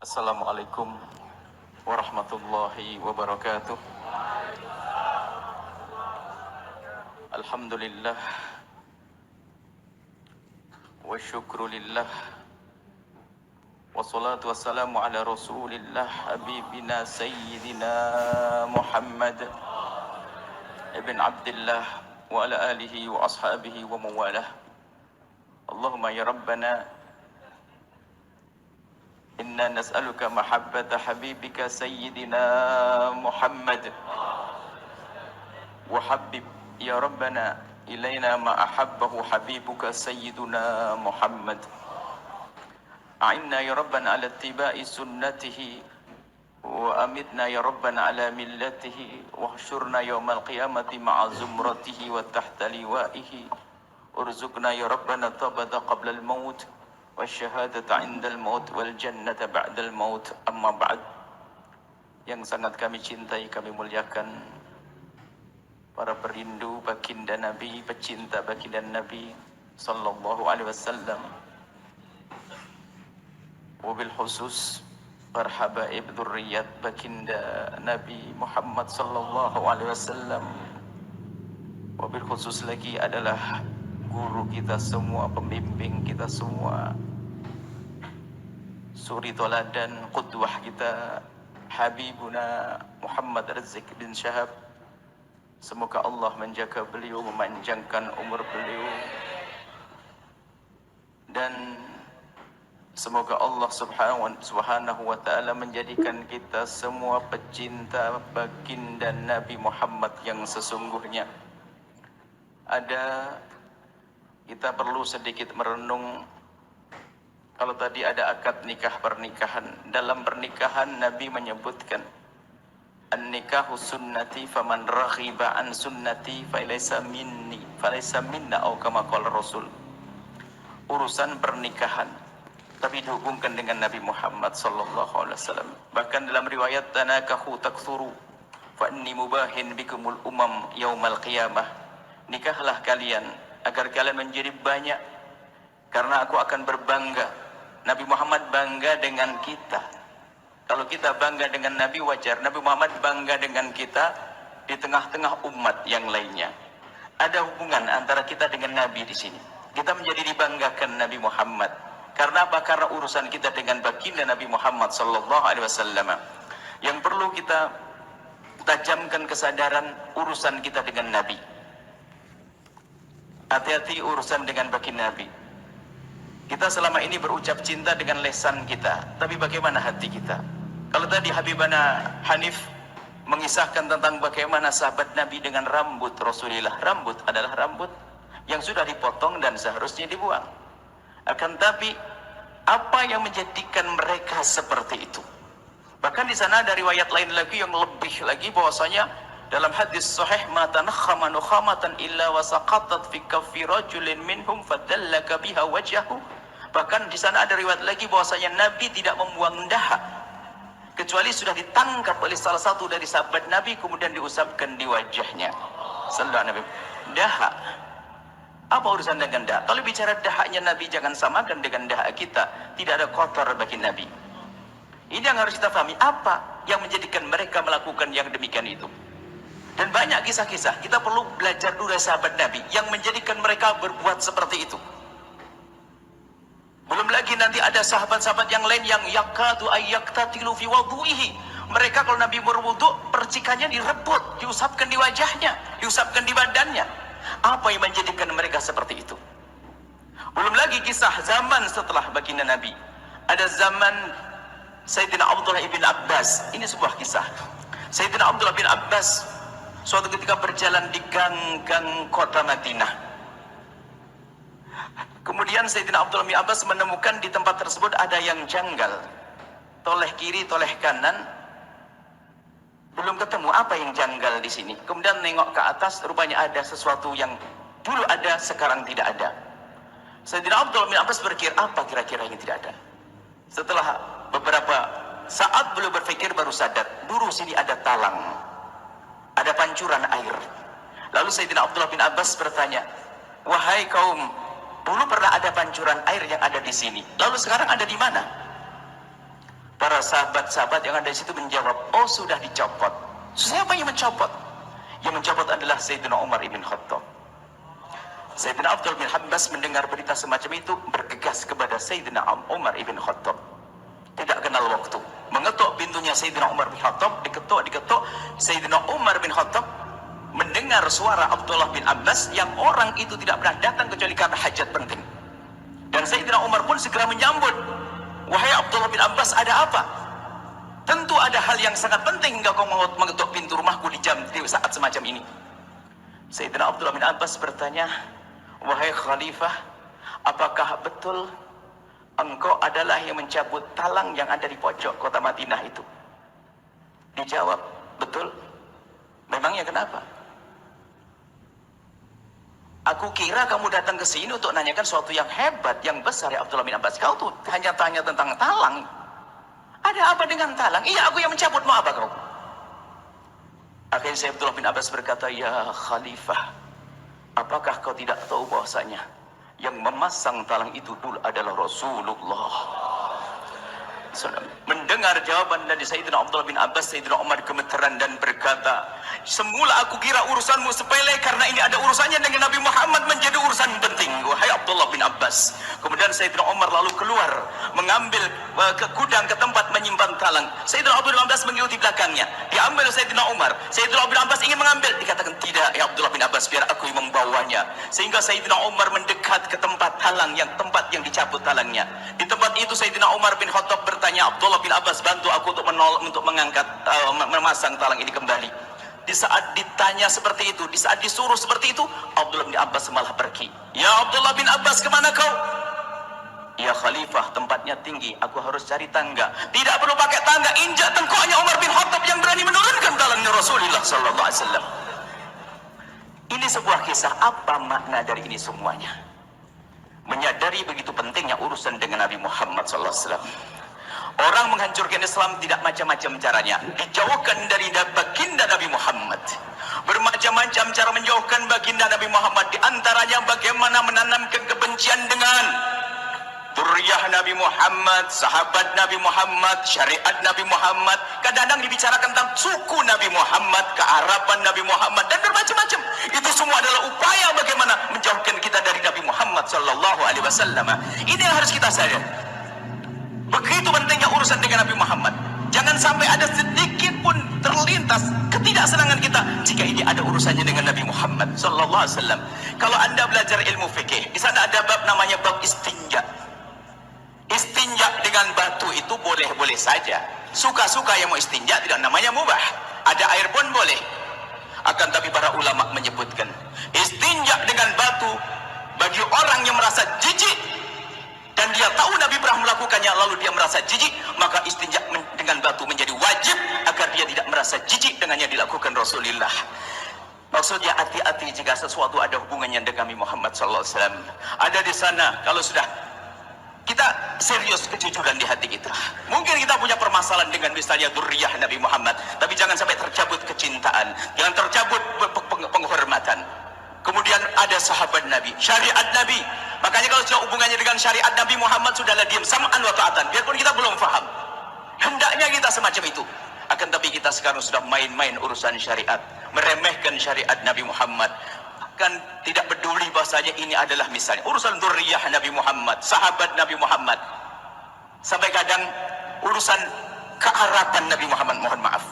Assalamualaikum warahmatullahi wabarakatuh. Alhamdulillah wa syukrulillah wassalatu wassalamu ala rasulillah habibina sayyidina Muhammad ibn Abdullah wa ala alihi wa ashabihi wa mawalah. Allahumma ya Rabbana inna nas'aluka mahabbata habibika sayyidina Muhammad wa habib ya Rabbana ilaina ma ahabbahu habibuka sayyiduna Muhammad. A'inna ya Rabbana ala ittiba'i sunnatihi wa amitna ya Rabbana ala millatihi wahsyurna yawmal qiyamati ma'a zumratihi wa tahta liwa'ihi urzuqna ya Rabbana tabata qabla al-maut wasyahadata indal maut wal jannata ba'dal maut. Amma ba'd. Yang sangat kami cintai, kami muliakan para perindu baginda Nabi, pecinta baginda Nabi sallallahu alaihi wasallam, wabil khusus para habaib dzurriyyat baginda Nabi Muhammad sallallahu alaihi wasallam, wabil khusus lagi adalah guru kita semua, pembimbing kita semua, suri toladan qudwah kita Habibuna Muhammad Rizq bin Syahab. Semoga Allah menjaga beliau, memanjangkan umur beliau, dan semoga Allah subhanahu wa ta'ala menjadikan kita semua pecinta baginda Nabi Muhammad yang sesungguhnya. Kita perlu sedikit merenung. Kalau tadi ada akad nikah pernikahan, dalam pernikahan Nabi menyebutkan an-nikahu sunnati faman raghiba an sunnati falaysa minna atau kama qala Rasul. Urusan pernikahan tapi dihubungkan dengan Nabi Muhammad sallallahu alaihi wasallam. Bahkan dalam riwayat tanakahu taktsuru fa inni mubahin bikumul umam yaumal qiyamah. Nikahlah kalian agar kalian menjadi banyak, karena aku akan berbangga. Nabi Muhammad bangga dengan kita. Kalau kita bangga dengan Nabi wajar, Nabi Muhammad bangga dengan kita di tengah-tengah umat yang lainnya. Ada hubungan antara kita dengan Nabi di sini. Kita menjadi dibanggakan Nabi Muhammad. Karena apa? Karena urusan kita dengan baginda Nabi Muhammad sallallahu alaihi wasallam. Yang perlu kita tajamkan kesadaran urusan kita dengan Nabi. Hati-hati urusan dengan baginda Nabi. Kita selama ini berucap cinta dengan lesan kita, tapi bagaimana hati kita? Kalau tadi Habibana Hanif mengisahkan tentang bagaimana sahabat Nabi dengan rambut Rasulullah. Rambut adalah rambut yang sudah dipotong dan seharusnya dibuang. Akan tapi apa yang menjadikan mereka seperti itu? Bahkan di sana ada riwayat lain lagi yang lebih lagi, bahwasanya dalam hadis sahih ma tanakhama nukhamatan illa wa saqatat fi kaffi rajulin minhum fadallaka biha wajhahu. Bahkan di sana ada riwayat lagi bahwasanya Nabi tidak membuang dahak kecuali sudah ditangkap oleh salah satu dari sahabat Nabi kemudian diusapkan di wajahnya. Sallallahu alaihi wasallam. Dahak. Apa urusan dengan dahak? Kalau bicara dahaknya Nabi, jangan samakan dengan dahak kita. Tidak ada kotor bagi Nabi. Ini yang harus kita pahami. Apa yang menjadikan mereka melakukan yang demikian itu? Dan banyak kisah-kisah. Kita perlu belajar dulu dari sahabat Nabi yang menjadikan mereka berbuat seperti itu. Belum lagi nanti ada sahabat-sahabat yang lain yang yakadu ayyaktatilu fi wudu'ihi. Mereka kalau Nabi berwudu, percikannya direbut, diusapkan di wajahnya, diusapkan di badannya. Apa yang menjadikan mereka seperti itu? Belum lagi kisah zaman setelah baginda Nabi. Ada zaman Sayyidina Abdullah ibn Abbas. Ini sebuah kisah. Sayyidina Abdullah bin Abbas suatu ketika berjalan di gang-gang kota Madinah. Kemudian Sayyidina Abdullah bin Abbas menemukan di tempat tersebut ada yang janggal. Toleh kiri, toleh kanan. Belum ketemu apa yang janggal di sini. Kemudian nengok ke atas, rupanya ada sesuatu yang dulu ada, sekarang tidak ada. Sayyidina Abdullah bin Abbas berpikir, apa kira-kira yang tidak ada? Setelah beberapa saat beliau berpikir, baru sadar, dulu sini ada talang, ada pancuran air. Lalu Sayyidina Abdullah bin Abbas bertanya, wahai kaum, dulu pernah ada pancuran air yang ada di sini. Lalu sekarang ada di mana? Para para sahabat-sahabat yang ada di situ menjawab, oh sudah dicopot. Siapa yang mencopot? Yang mencopot adalah Sayyidina Umar ibn Khattab. Sayyidina Abdullah bin Abbas mendengar berita semacam itu, bergegas kepada Sayyidina Umar ibn Khattab. Tidak kenal waktu, mengetuk pintunya Sayyidina Umar bin Khattab, diketuk. Sayyidina Umar bin Khattab mendengar suara Abdullah bin Abbas yang orang itu tidak pernah datang kecuali karena hajat penting. Dan Sayyidina Umar pun segera menyambut, wahai Abdullah bin Abbas, ada apa? Tentu ada hal yang sangat penting hingga kau mengetuk pintu rumahku di saat semacam ini. Sayyidina Abdullah bin Abbas bertanya, wahai Khalifah, apakah betul engkau adalah yang mencabut talang yang ada di pojok kota Madinah itu? Dijawab, betul. Memangnya kenapa? Aku kira kamu datang ke sini untuk nanyakan sesuatu yang hebat, yang besar ya Abdullah bin Abbas. Kau tuh hanya tanya tentang talang. Ada apa dengan talang? Iya, aku yang mencabut, mau apa kau? Akhirnya saya Abdullah bin Abbas berkata, ya Khalifah, apakah kau tidak tahu bahwasanya yang memasang talang itu dulu adalah Rasulullah? Mendengar jawaban dari Sayyidina Abdullah bin Abbas, Sayyidina Umar gemeteran dan berkata, semula aku kira urusanmu sepele karena ini ada urusannya dengan Nabi Muhammad menjadi urusan penting, wahai Abdullah bin Abbas. Kemudian Sayyidina Umar lalu keluar mengambil ke gudang, ke tempat menyimpan talang. Sayyidina Abdullah bin Abbas mengikuti belakangnya, diambil Sayyidina Umar. Sayyidina bin Abbas ingin mengambil, dikatakan tidak ya Abdullah bin Abbas, biar aku yang membawanya. Sehingga Sayyidina Umar mendekat ke tempat talang, tempat yang dicabut talangnya. Di tempat itu Sayyidina Umar bin Khattab bertanya, Abdullah bin Abbas, bantu aku untuk mengangkat, memasang talang ini kembali. Di saat ditanya seperti itu, di saat disuruh seperti itu, Abdullah bin Abbas malah pergi. Ya Abdullah bin Abbas, kemana kau? Ya Khalifah, tempatnya tinggi, aku harus cari tangga. Tidak perlu pakai tangga, injak tengkoknya Umar bin Khattab yang berani menurunkan talangnya Rasulullah sallallahu alaihi wasallam. Ini sebuah kisah. Apa makna dari ini semuanya? Menyadari begitu pentingnya urusan dengan Nabi Muhammad sallallahu alaihi wasallam. Orang menghancurkan Islam tidak macam-macam caranya. Dijauhkan dari baginda Nabi Muhammad. Bermacam-macam cara menjauhkan baginda Nabi Muhammad. Di antaranya bagaimana menanamkan kebencian dengan Duriyah Nabi Muhammad, sahabat Nabi Muhammad, syariat Nabi Muhammad. Kadang-kadang dibicarakan tentang suku Nabi Muhammad, kearaban Nabi Muhammad, dan bermacam-macam. Itu semua adalah upaya bagaimana menjauhkan kita dari Nabi Muhammad sallallahu alaihi wasallam. Ini yang harus kita sadar. Begitu pentingnya urusan dengan Nabi Muhammad. Jangan sampai ada sedikit pun terlintas ketidaksenangan kita jika ini ada urusannya dengan Nabi Muhammad sallallahu alaihi wasallam. Kalau Anda belajar ilmu fikih, di sana ada bab namanya bab istinja. Istinja dengan batu itu boleh-boleh saja. Suka-suka yang mau istinja, tidak namanya mubah. Ada air pun boleh. Akan tapi para ulama menyebutkan istinja dengan batu bagi orang yang merasa jijik dan dia tahu Nabi pernah melakukannya lalu dia merasa jijik, maka istinja dengan batu menjadi wajib agar dia tidak merasa jijik dengan yang dilakukan Rasulullah. Maksudnya hati-hati jika sesuatu ada hubungannya dengan Nabi Muhammad SAW. Ada di sana, kalau sudah kita serius kejujuran di hati kita. Mungkin kita punya permasalahan dengan misalnya Duriyah Nabi Muhammad, tapi jangan sampai tercabut kecintaan, jangan tercabut penghormatan. Kemudian ada sahabat Nabi, syariat Nabi. Makanya kalau sudah hubungannya dengan syariat Nabi Muhammad, sudahlah diam, sam'an wa ta'atan, biarpun kita belum faham. Hendaknya kita semacam itu. Akan tapi kita sekarang sudah main-main urusan syariat, meremehkan syariat Nabi Muhammad. Kan tidak peduli bahasanya ini adalah misalnya urusan Duriyah Nabi Muhammad, sahabat Nabi Muhammad. Sampai kadang urusan kearaban Nabi Muhammad, mohon maaf.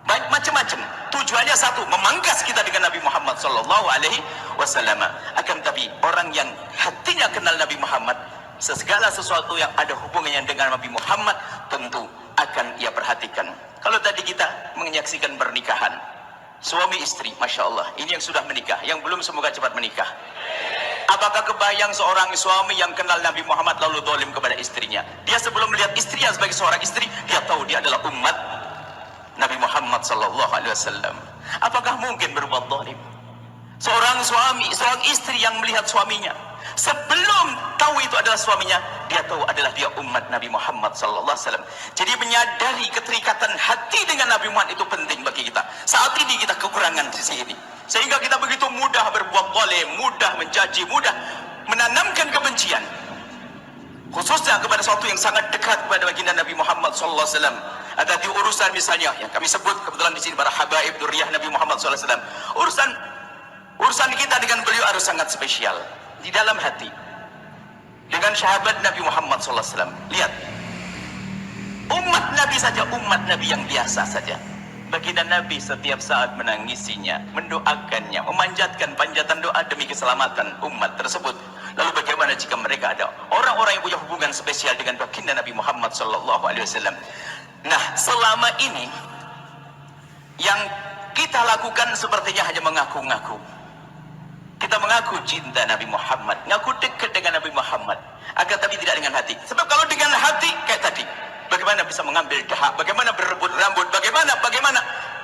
Macam-macam. Tujuannya satu, memangkas kita dengan Nabi Muhammad sallallahu alaihi wasallam. Akan tapi orang yang hatinya kenal Nabi Muhammad, segala sesuatu yang ada hubungannya dengan Nabi Muhammad tentu akan ia perhatikan. Kalau tadi kita menyaksikan pernikahan suami istri, Masya Allah, ini yang sudah menikah, yang belum semoga cepat menikah. Apakah kebayang seorang suami yang kenal Nabi Muhammad lalu zalim kepada istrinya? Dia sebelum melihat istrinya sebagai seorang istri, dia tahu dia adalah umat Nabi Muhammad sallallahu alaihi wasallam. Apakah mungkin berbuat zalim? Seorang suami, seorang istri yang melihat suaminya, sebelum tahu itu adalah suaminya, dia tahu adalah dia umat Nabi Muhammad sallallahu alaihi wasallam. Jadi menyadari keterikatan hati dengan Nabi Muhammad itu penting bagi kita. Saat ini kita kekurangan di sini, sehingga kita begitu mudah berbuat zalim, mudah mencaci, mudah menanamkan kebencian. khususnya kepada sesuatu yang sangat dekat kepada baginda Nabi Muhammad sallallahu alaihi wasallam. Ada di urusan misalnya yang kami sebut kebetulan di sini para habaib dzurriyyah Nabi Muhammad sallallahu alaihi wasallam. Urusan kita dengan beliau harus sangat spesial di dalam hati. Dengan sahabat Nabi Muhammad sallallahu alaihi wasallam. Lihat. Umat Nabi saja, umat Nabi yang biasa saja. Baginda Nabi setiap saat menangisinya, mendoakannya, memanjatkan panjatan doa demi keselamatan umat tersebut. Lalu bagaimana jika mereka ada orang-orang yang punya hubungan spesial dengan baginda Nabi Muhammad sallallahu alaihi wasallam? Nah, selama ini yang kita lakukan sepertinya hanya mengaku-ngaku. Kita mengaku cinta Nabi Muhammad, ngaku dekat dengan Nabi Muhammad, agar tapi tidak dengan hati. Sebab kalau dengan hati kayak tadi, bagaimana bisa mengambil dahak, bagaimana berebut rambut, bagaimana?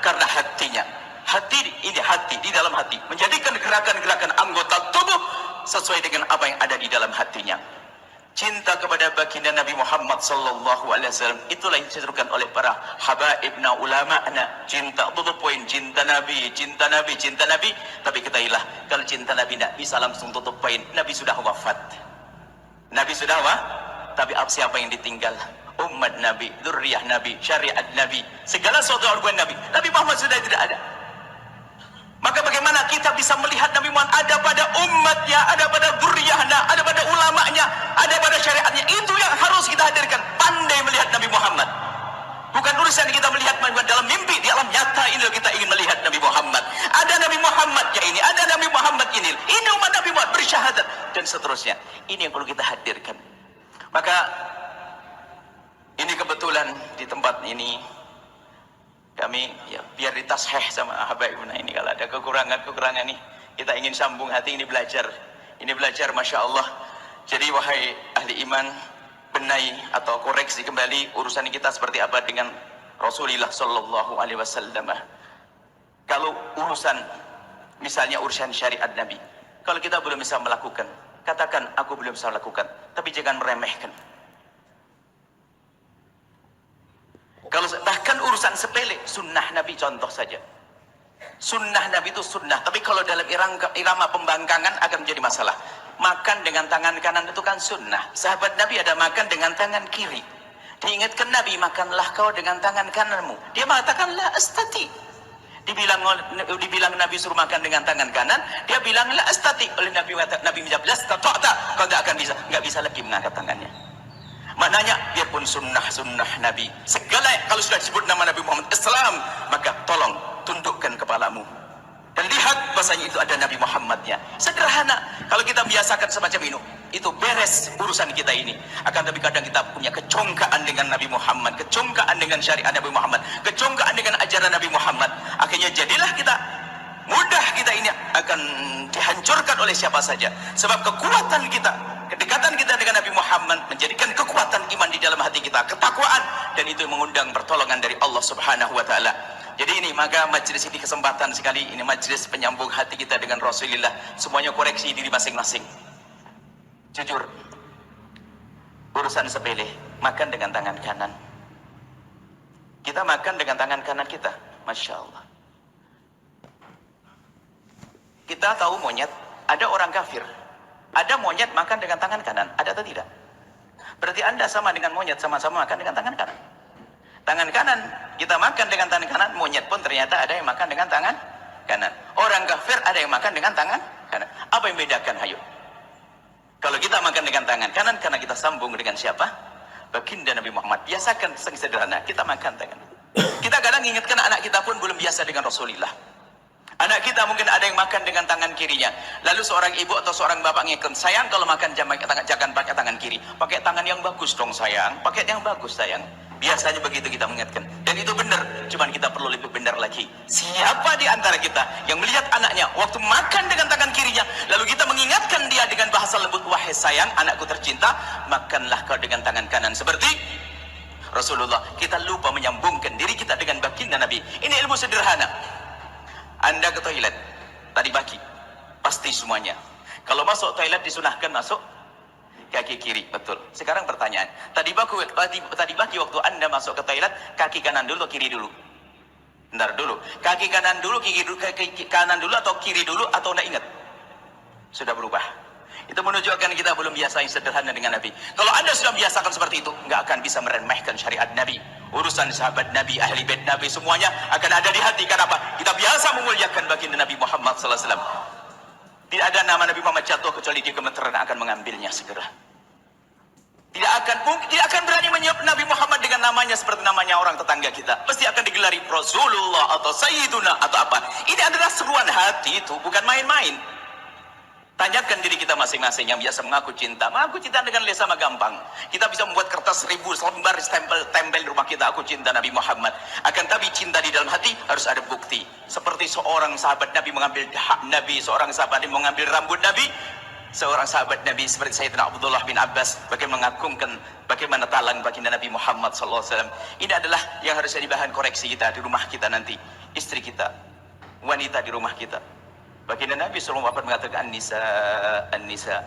Karena hatinya. Hati ini, hati di dalam hati menjadikan gerakan-gerakan anggota tubuh sesuai dengan apa yang ada di dalam hatinya. Cinta kepada baginda Nabi Muhammad sallallahu alaihi wasallam itulah yang diserukan oleh para habaibna ulama'na. Cinta to the point, cinta Nabi. Tapi ketahuilah, kalau cinta Nabi tidak bisa langsung tutup poin. Nabi sudah wafat. Tapi siapa yang ditinggal? Umat Nabi, dzurriyyah Nabi, syariat Nabi, segala sesuatu argumen Nabi. Nabi Muhammad sudah tidak ada. Maka bagaimana kita bisa melihat Nabi Muhammad ada pada umatnya, ada pada dzurriyyahnya, ada pada ulamanya, ada pada syariatnya. Itu yang harus kita hadirkan. Pandai melihat Nabi Muhammad. Bukan urusan kita melihat Nabi Muhammad dalam mimpi, di alam nyata ini kita ingin melihat Nabi Muhammad. Ada Nabi Muhammad ya ini, ada Nabi Muhammad ini. Ini umat Nabi Muhammad bersyahadat dan seterusnya. Ini yang perlu kita hadirkan. Maka ini kebetulan di tempat ini kami ya biar ditasheh sama habaibuna ini, kalau ada kekurangan nih kita ingin sambung hati ini belajar Masya Allah. Jadi wahai ahli iman, benahi atau koreksi kembali urusan kita seperti apa dengan Rasulullah sallallahu alaihi wasallam. Kalau urusan misalnya urusan syariat Nabi, kalau kita belum bisa melakukan, katakan aku belum bisa melakukan, tapi jangan meremehkan. Kalau bahkan urusan sepele, sunnah Nabi contoh saja. Sunnah Nabi itu sunnah, tapi kalau dalam irama pembangkangan akan menjadi masalah. Makan dengan tangan kanan itu kan sunnah. Sahabat Nabi ada makan dengan tangan kiri. Diingatkan Nabi, makanlah kau dengan tangan kananmu. Dia mengatakan la astati. Dibilang Nabi suruh makan dengan tangan kanan, dia bilang la astati. Oleh Nabi menjawab la stata'ta, kau tidak akan bisa, nggak bisa lagi mengangkat tangannya. Maknanya biarpun sunnah Nabi, segala kalau sudah disebut nama Nabi Muhammad Islam, maka tolong tundukkan kepalamu dan lihat bahasanya itu ada Nabi Muhammadnya. Sederhana. Kalau kita biasakan semacam itu beres urusan kita ini. Akan tapi kadang kita punya kecongkaan dengan Nabi Muhammad, kecongkaan dengan syariat Nabi Muhammad, kecongkaan dengan ajaran Nabi Muhammad. Akhirnya jadilah kita mudah, kita ini akan dihancurkan oleh siapa saja. Sebab kekuatan kita, kedekatan kita dengan Nabi Muhammad menjadikan kekuatan iman di dalam hati kita, ketakwaan, dan itu mengundang pertolongan dari Allah Subhanahu wa taala. Jadi ini, maka majelis ini kesempatan sekali, ini majelis penyambung hati kita dengan Rasulullah. Semuanya koreksi diri masing-masing. Jujur, urusan sepele, makan dengan tangan kanan. Kita makan dengan tangan kanan kita, Masya Allah. Kita tahu monyet, ada orang kafir, ada monyet makan dengan tangan kanan, ada atau tidak? Berarti Anda sama dengan monyet, sama-sama makan dengan tangan kanan. Tangan kanan, kita makan dengan tangan kanan, monyet pun ternyata ada yang makan dengan tangan kanan. Orang kafir ada yang makan dengan tangan kanan. Apa yang membedakan? Hayo. Kalau kita makan dengan tangan kanan, karena kita sambung dengan siapa? Baginda Nabi Muhammad. Biasakan sederhana, kita makan tangan. Kita kadang ingatkan anak kita pun belum biasa dengan Rasulullah. Anak kita mungkin ada yang makan dengan tangan kirinya. Lalu seorang ibu atau seorang bapak ngingatkan, sayang kalau makan jangan pakai tangan kiri. Pakai tangan yang bagus dong sayang. Pakai yang bagus sayang. Biasanya begitu kita mengingatkan. Dan itu benar. Cuman kita perlu lebih benar lagi. Siapa di antara kita yang melihat anaknya waktu makan dengan tangan kirinya, lalu kita mengingatkan dia dengan bahasa lembut, wahai sayang, anakku tercinta, makanlah kau dengan tangan kanan. Seperti Rasulullah. Kita lupa menyambungkan diri kita dengan baginda Nabi. Ini ilmu sederhana. Anda ke toilet tadi pagi, pasti semuanya. Kalau masuk toilet disunahkan masuk kaki kiri, betul. Sekarang pertanyaan, tadi pagi waktu Anda masuk ke toilet, kaki kanan dulu atau kiri dulu? Bentar dulu. Kaki kanan dulu, kaki kanan dulu atau kiri dulu, atau Anda ingat? Sudah berubah. Itu menunjukkan kita belum biasa yang sederhana dengan Nabi. Kalau Anda sudah biasakan seperti itu, nggak akan bisa meremehkan syariat Nabi. Urusan sahabat Nabi, ahli bait Nabi, semuanya akan ada di hati. Kenapa? Kita biasa memuliakan baginda Nabi Muhammad SAW. Tidak ada nama Nabi Muhammad jatuh kecuali dia gemeteran akan mengambilnya segera. Tidak akan berani menyebut Nabi Muhammad dengan namanya seperti namanya orang tetangga kita. Pasti akan digelari Rasulullah atau Sayyiduna atau apa. Ini adalah seruan hati itu, bukan main-main. Tanyakan diri kita masing-masing yang biasa mengaku cinta. Mengaku cinta dengan lisan sama gampang. Kita bisa membuat kertas 1000 lembar tempel di rumah kita. Aku cinta Nabi Muhammad. Akan tapi cinta di dalam hati harus ada bukti. Seperti seorang sahabat Nabi mengambil hak Nabi, seorang sahabat Nabi mengambil rambut Nabi, seorang sahabat Nabi seperti Sayyidina Abdullah bin Abbas bagaimana mengagungkan bagaimana talang baginda Nabi Muhammad SAW. Ini adalah yang harus jadi bahan koreksi kita di rumah kita nanti. Istri kita, wanita di rumah kita. Baginda Nabi SAW mengatakan An-Nisa,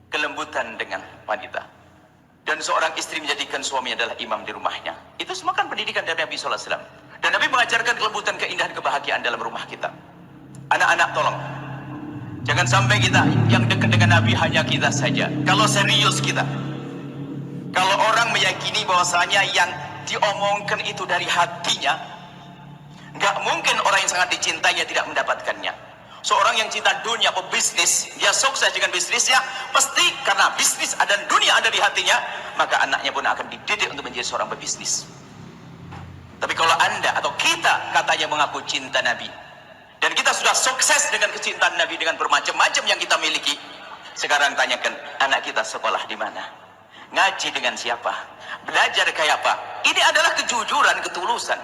kelembutan dengan wanita. Dan seorang istri menjadikan suami adalah imam di rumahnya. Itu semua kan pendidikan dari Nabi SAW. Dan Nabi mengajarkan kelembutan, keindahan, kebahagiaan dalam rumah kita. Anak-anak tolong, jangan sampai kita yang dekat dengan Nabi hanya kita saja. Kalau serius kita, kalau orang meyakini bahwasanya yang diomongkan itu dari hatinya, nggak mungkin orang yang sangat dicintainya tidak mendapatkannya. Seorang yang cinta dunia, pebisnis, dia sukses dengan bisnisnya, pasti karena bisnis dan dunia ada di hatinya, maka anaknya pun akan dididik untuk menjadi seorang pebisnis. Tapi kalau Anda atau kita katanya mengaku cinta Nabi, dan kita sudah sukses dengan kecintaan Nabi dengan bermacam-macam yang kita miliki, sekarang tanyakan anak kita sekolah di mana, ngaji dengan siapa, belajar kayak apa. Ini adalah kejujuran, ketulusan.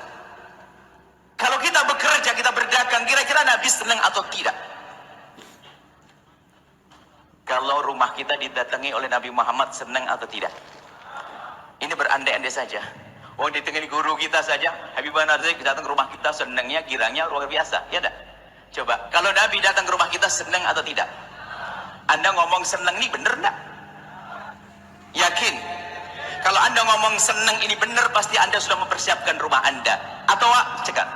Kalau kita bekerja, kita berdagang, kira-kira Nabi senang atau tidak? Kalau rumah kita didatangi oleh Nabi Muhammad, senang atau tidak? Ini berandai-andai saja. Oh, didatangi guru kita saja, Habibah Narzik datang ke rumah kita, senangnya kiranya luar biasa, ya enggak? Coba, kalau Nabi datang ke rumah kita, senang atau tidak? Anda ngomong senang ini benar enggak? Yakin? Kalau Anda ngomong senang ini benar, pasti Anda sudah mempersiapkan rumah Anda. Atau cekak?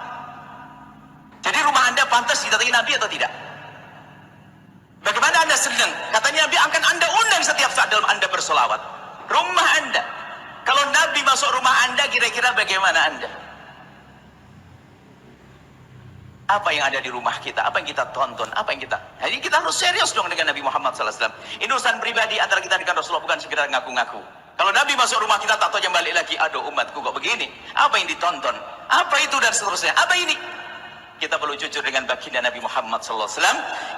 Jadi rumah Anda pantas didatangi Nabi atau tidak? Bagaimana Anda senang? Katanya Nabi akan Anda undang setiap saat dalam Anda bersolawat. Rumah Anda. Kalau Nabi masuk rumah Anda, kira-kira bagaimana Anda? Apa yang ada di rumah kita? Apa yang kita tonton? Apa yang kita... Jadi kita harus serius dong dengan Nabi Muhammad SAW. Ini urusan pribadi antara kita dengan Rasulullah, bukan sekedar ngaku-ngaku. Kalau Nabi masuk rumah kita, tak tahu yang balik lagi. Aduh umatku kok begini. Apa yang ditonton? Apa itu dan seterusnya? Apa ini? Kita perlu jujur dengan baginda Nabi Muhammad SAW.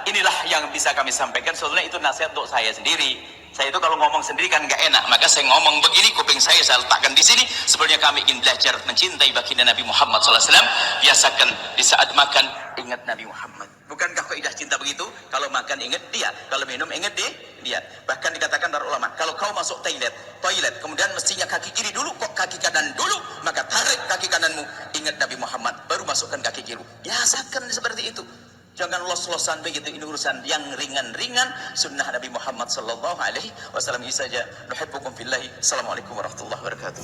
Inilah yang bisa kami sampaikan. Soalnya itu nasihat untuk saya sendiri. Saya itu kalau ngomong sendiri kan nggak enak. Maka saya ngomong begini, kuping saya letakkan di sini. Sebenarnya kami ingin belajar mencintai baginda Nabi Muhammad SAW. Biasakan di saat makan ingat Nabi Muhammad. Bukankah kaidah cinta begitu? Kalau makan ingat dia, kalau minum ingat dia. Bahkan dikatakan para ulama, kalau kau masuk toilet, kemudian mestinya kaki kiri dulu, kok kaki kanan dulu, maka tarik kaki kananmu, ingat Nabi Muhammad, baru masukkan kaki kiri. Biasakan seperti itu. Jangan los-losan begitu. Ini urusan yang ringan-ringan, sunnah Nabi Muhammad sallallahu alaihi wasallam. Ini saja. Nuhibbukum fillahi. Assalamualaikum warahmatullahi wabarakatuh.